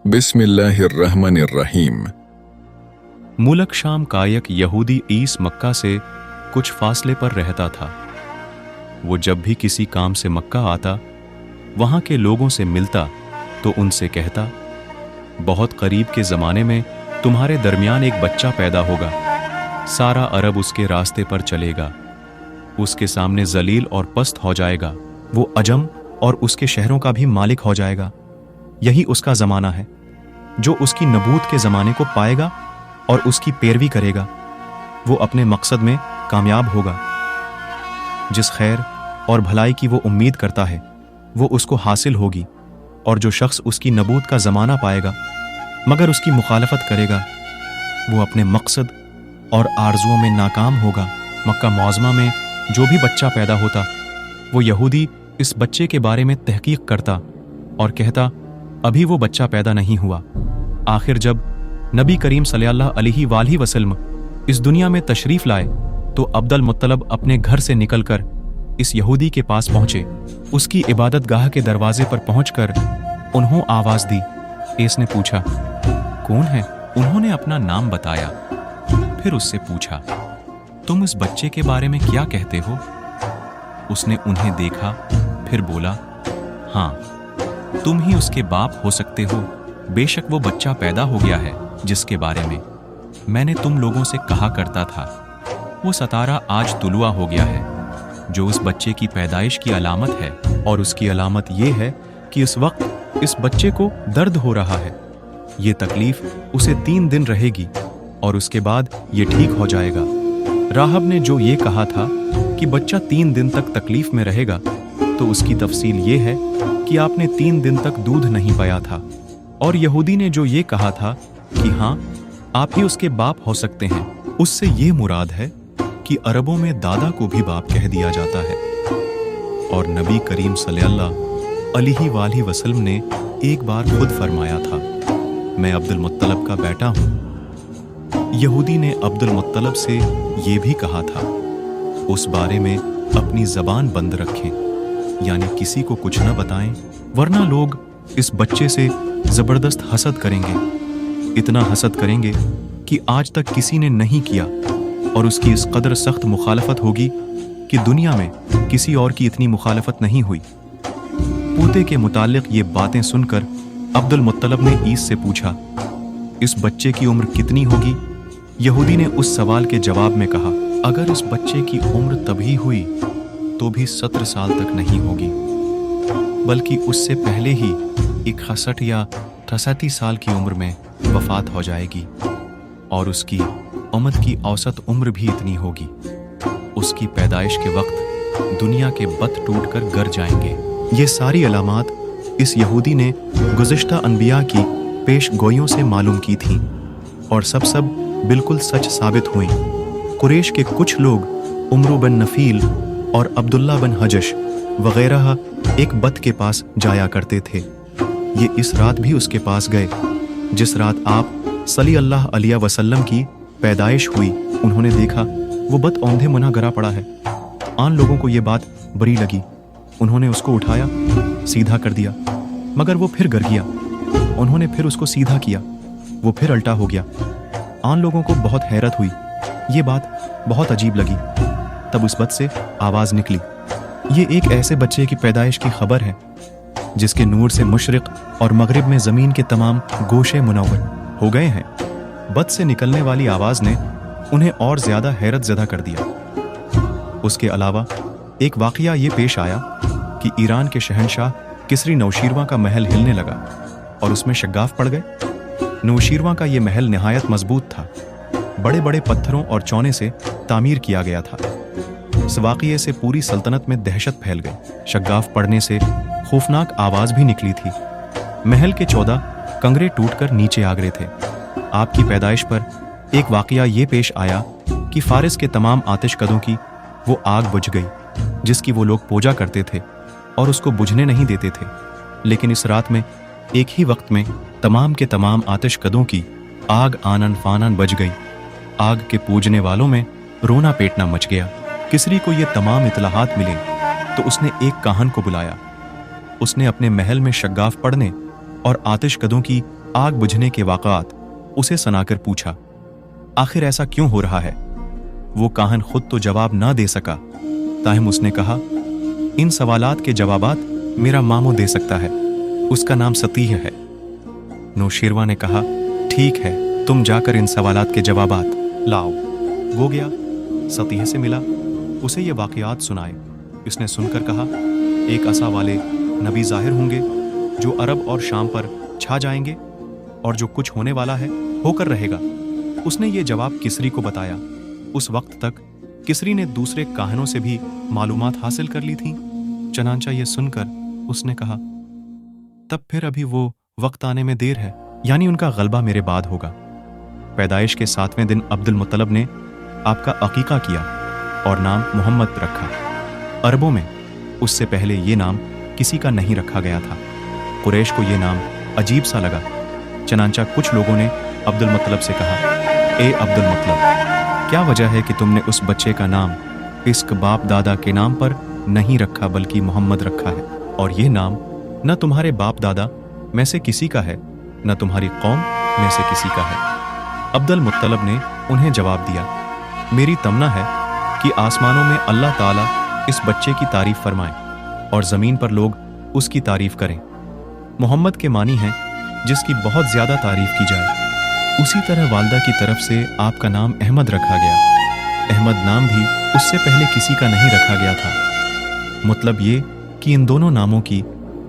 बिस्मिल्लाहिर्रहमानिर्रहीम। मुल्क शाम का एक यहूदी ईस मक्का से कुछ फासले पर रहता था। वो जब भी किसी काम से मक्का आता, वहां के लोगों से मिलता तो उनसे कहता, बहुत करीब के ज़माने में तुम्हारे दरमियान एक बच्चा पैदा होगा। सारा अरब उसके रास्ते पर चलेगा, उसके सामने जलील और पस्त हो जाएगा। वो अजम और उसके शहरों का भी मालिक हो जाएगा। यही उसका ज़माना है। जो उसकी नबूत के ज़माने को पाएगा और उसकी पैरवी करेगा, वो अपने मकसद में कामयाब होगा। जिस खैर और भलाई की वो उम्मीद करता है, वो उसको हासिल होगी। और जो शख्स उसकी नबूत का ज़माना पाएगा मगर उसकी मुखालफत करेगा, वो अपने मकसद और आरजुओं में नाकाम होगा। मक्का मौज़मा में जो भी बच्चा पैदा होता, वो यहूदी इस बच्चे के बारे में तहकीक करता और कहता, अभी वो बच्चा पैदा नहीं हुआ। आखिर जब नबी करीम सल्लल्लाहु अलैहि वसल्लम इस दुनिया में तशरीफ़ लाए तो अब्दुल मुत्तलब अपने घर से निकलकर इस यहूदी के पास पहुंचे। उसकी इबादत गाह के दरवाजे पर पहुंचकर उन्होंने आवाज़ दी। इसने पूछा, कौन है? उन्होंने अपना नाम बताया। फिर उससे पूछा, तुम इस बच्चे के बारे में क्या कहते हो? उसने उन्हें देखा, फिर बोला, हाँ, तुम ही उसके बाप हो सकते हो। बेशक वो बच्चा पैदा हो गया है जिसके बारे में मैंने तुम लोगों से कहा करता था। वो सितारा आज तुलुआ हो गया है, जो उस बच्चे की पैदाइश की अलामत है। और उसकी अलामत ये है कि इस वक्त इस बच्चे को दर्द हो रहा है। ये तकलीफ उसे 3 दिन रहेगी और उसके बाद ये ठीक हो जाएगा। राहब ने जो ये कहा था कि बच्चा 3 दिन तक तकलीफ में रहेगा, तो उसकी तफसील ये है कि आपने 3 दिन तक दूध नहीं पाया था। और यहूदी ने जो ये कहा था कि हाँ, आप ही उसके बाप हो सकते हैं, उससे ये मुराद है कि अरबों में दादा को भी बाप कह दिया जाता है। और नबी करीम सल्लल्लाहु अलैहि वसल्लम ने एक बार खुद फरमाया था, मैं अब्दुल मुत्तलब का बेटा हूँ। यहूदी ने अब्दुल मुत्तलब से ये भी कहा था, उस बारे में अपनी ज़बान बंद रखें, यानी किसी को कुछ न बताएं, वरना लोग इस बच्चे से ज़बरदस्त हसद करेंगे। इतना हसद करेंगे कि आज तक किसी ने नहीं किया। और उसकी इस कदर सख्त मुखालफत होगी कि दुनिया में किसी और की इतनी मुखालफत नहीं हुई। पूते के मुतालिक ये बातें सुनकर अब्दुल मुत्तलब ने ईस से पूछा, इस बच्चे की उम्र कितनी होगी? यहूदी ने उस सवाल के जवाब में कहा, अगर इस बच्चे की उम्र तभी हुई तो भी 17 साल तक नहीं होगी, बल्कि उससे पहले ही 61 या 68 साल की उम्र में वफात हो जाएगी। और उसकी उम्र की औसत उम्र भी इतनी होगी। उसकी पैदाइश के वक्त दुनिया के बत टूटकर गर जाएंगे। ये सारी अलामात इस यहूदी ने गुज़िश्ता अनबिया की पेश गोइयों से मालूम की थीं और सब बिल्कुल सच साबित हुई। कुरैश के कुछ लोग उमर बिन नफील और अब्दुल्ला बिन हजश वगैरह एक बत के पास जाया करते थे। ये इस रात भी उसके पास गए जिस रात आप सल्लल्लाहु अलैहि वसल्लम की पैदाइश हुई। उन्होंने देखा वो बत औंधे मुना गिरा पड़ा है। आन लोगों को ये बात बुरी लगी। उन्होंने उसको उठाया, सीधा कर दिया, मगर वो फिर गिर गया। उन्होंने फिर उसको सीधा किया, वो फिर अल्टा हो गया। आन लोगों को बहुत हैरत हुई, ये बात बहुत अजीब लगी। तब उस बत से आवाज़ निकली, ये एक ऐसे बच्चे की पैदाइश की खबर है जिसके नूर से मशरिक और मगरिब में ज़मीन के तमाम गोशे मुनव्वर हो गए हैं। बत से निकलने वाली आवाज़ ने उन्हें और ज़्यादा हैरत ज़दा कर दिया। उसके अलावा एक वाक़या ये पेश आया कि ईरान के शहंशाह किसरी नौशीरवां का महल हिलने लगा और उसमें शग्गाफ पड़ गए। नौशीरवां का ये महल नहायत मजबूत था, बड़े बड़े पत्थरों और चौने से तामीर किया गया था। इस वाक़ये से पूरी सल्तनत में दहशत फैल गई। शग्गाफ पड़ने से खौफनाक आवाज़ भी निकली थी। महल के 14 कंगरे टूटकर नीचे आ गिरे थे। आपकी पैदाइश पर एक वाक़या ये पेश आया कि फारिस के तमाम आतिशकदों की वो आग बुझ गई जिसकी वो लोग पूजा करते थे और उसको बुझने नहीं देते थे। लेकिन इस रात में एक ही वक्त में तमाम के तमाम आतिशकदों की आग आनन फानन बज गई। आग के पूजने वालों में रोना पेटना मच गया। किसरी को ये तमाम इतलाहात मिले तो उसने एक काहन को बुलाया। उसने अपने महल में शग्गाफ पड़ने और आतिशकदों की आग बुझने के वाक़ात उसे सुनाकर पूछा, आखिर ऐसा क्यों हो रहा है? वो काहन खुद तो जवाब ना दे सका, ताहिम उसने कहा, इन सवालात के जवाबात मेरा मामू दे सकता है, उसका नाम सतीह है। नौशेरवा ने कहा, ठीक है, तुम जाकर इन सवालात के जवाबात लाओ। वो गया, सतीह से मिला, उसे ये वाक़यात सुनाए। इसने सुनकर कहा, एक असा वाले नबी ज़ाहिर होंगे जो अरब और शाम पर छा जाएंगे, और जो कुछ होने वाला है होकर रहेगा। उसने ये जवाब किसरी को बताया। उस वक्त तक किसरी ने दूसरे काहनों से भी मालूमात हासिल कर ली थीं। चनांचा ये सुनकर उसने कहा, तब फिर अभी वो वक्त आने में देर है, यानी उनका गलबा मेरे बाद होगा। पैदाइश के 7वें दिन अब्दुल मुत्तलब ने आपका अकीका किया और नाम मोहम्मद रखा। अरबों में उससे पहले ये नाम किसी का नहीं रखा गया था। कुरैश को ये नाम अजीब सा लगा। चनांचा कुछ लोगों ने अब्दुल मुत्तलब से कहा, ए अब्दुल मुत्तलब, क्या वजह है कि तुमने उस बच्चे का नाम इश्क बाप दादा के नाम पर नहीं रखा बल्कि मोहम्मद रखा है? और ये नाम न तुम्हारे बाप दादा में से किसी का है, न तुम्हारी कौम में से किसी का है। अब्दुल मुत्तलब ने उन्हें जवाब दिया, मेरी तमन्ना है कि आसमानों में अल्लाह ताला इस बच्चे की तारीफ फरमाए और ज़मीन पर लोग उसकी तारीफ करें। मोहम्मद के मानी हैं जिसकी बहुत ज़्यादा तारीफ की जाए। उसी तरह वालदा की तरफ से आपका नाम अहमद रखा गया। अहमद नाम भी उससे पहले किसी का नहीं रखा गया था। मतलब ये कि इन दोनों नामों की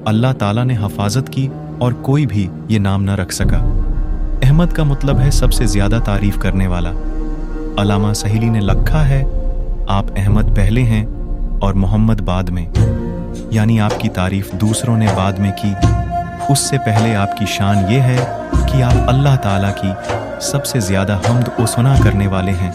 अल्लाह ताला ने हिफाजत की और कोई भी ये नाम न रख सका। अहमद का मतलब है सबसे ज़्यादा तारीफ करने वाला। अलामा सहीली ने लिखा है, आप अहमद पहले हैं और मोहम्मद बाद में, यानी आपकी तारीफ दूसरों ने बाद में की। उससे पहले आपकी शान ये है कि आप अल्लाह ताला की सबसे ज़्यादा हम्द व सना करने वाले हैं।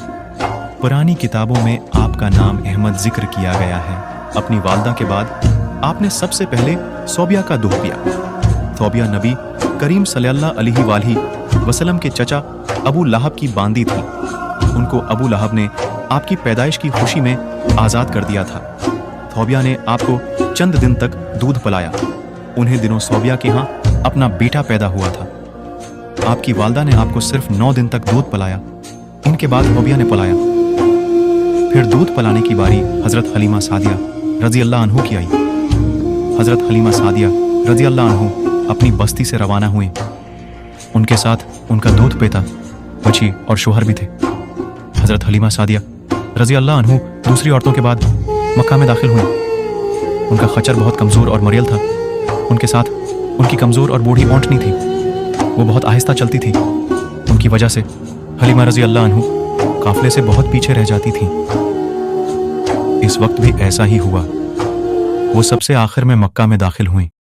पुरानी किताबों में आपका नाम अहमद जिक्र किया गया है। अपनी वालदा के बाद आपने सबसे पहले सौबिया का दूध पिया। सौबिया नबी करीम सल्लल्लाहु अलैहि वसल्लम के चचा अबू लहब की बांदी थी। उनको अबू लहब ने आपकी पैदाइश की खुशी में आज़ाद कर दिया था। सौबिया ने आपको चंद दिन तक दूध पिलाया। उन्हें दिनों सौबिया के यहाँ अपना बेटा पैदा हुआ था। आपकी वालदा ने आपको सिर्फ 9 दिन तक दूध पिलाया। इनके बाद सौबिया ने पिलाया। फिर दूध पिलाने की बारी हज़रत हलीमा सादिया रज़ी अल्लाह अन्हु की आई। हज़रत हलीमा सादिया रज़ी अल्लाह अन्हु अपनी बस्ती से रवाना हुए। उनके साथ उनका दूध पीता बच्ची और शोहर भी थे। हज़रत हलीमा सादिया रज़ी अल्लाह अन्हु दूसरी औरतों के बाद मक्का में दाखिल हुई। उनका खच्चर बहुत कमज़ोर और मरियल था। उनके साथ उनकी कमज़ोर और बूढ़ी ओंटनी थी। वो बहुत आहिस्ता चलती थी। उनकी वजह से हलीमा रज़ी अल्लाह अन्हु काफ़िले से बहुत पीछे रह जाती थीं। इस वक्त भी ऐसा ही हुआ। वो सबसे आखिर में मक्का में दाखिल हुई।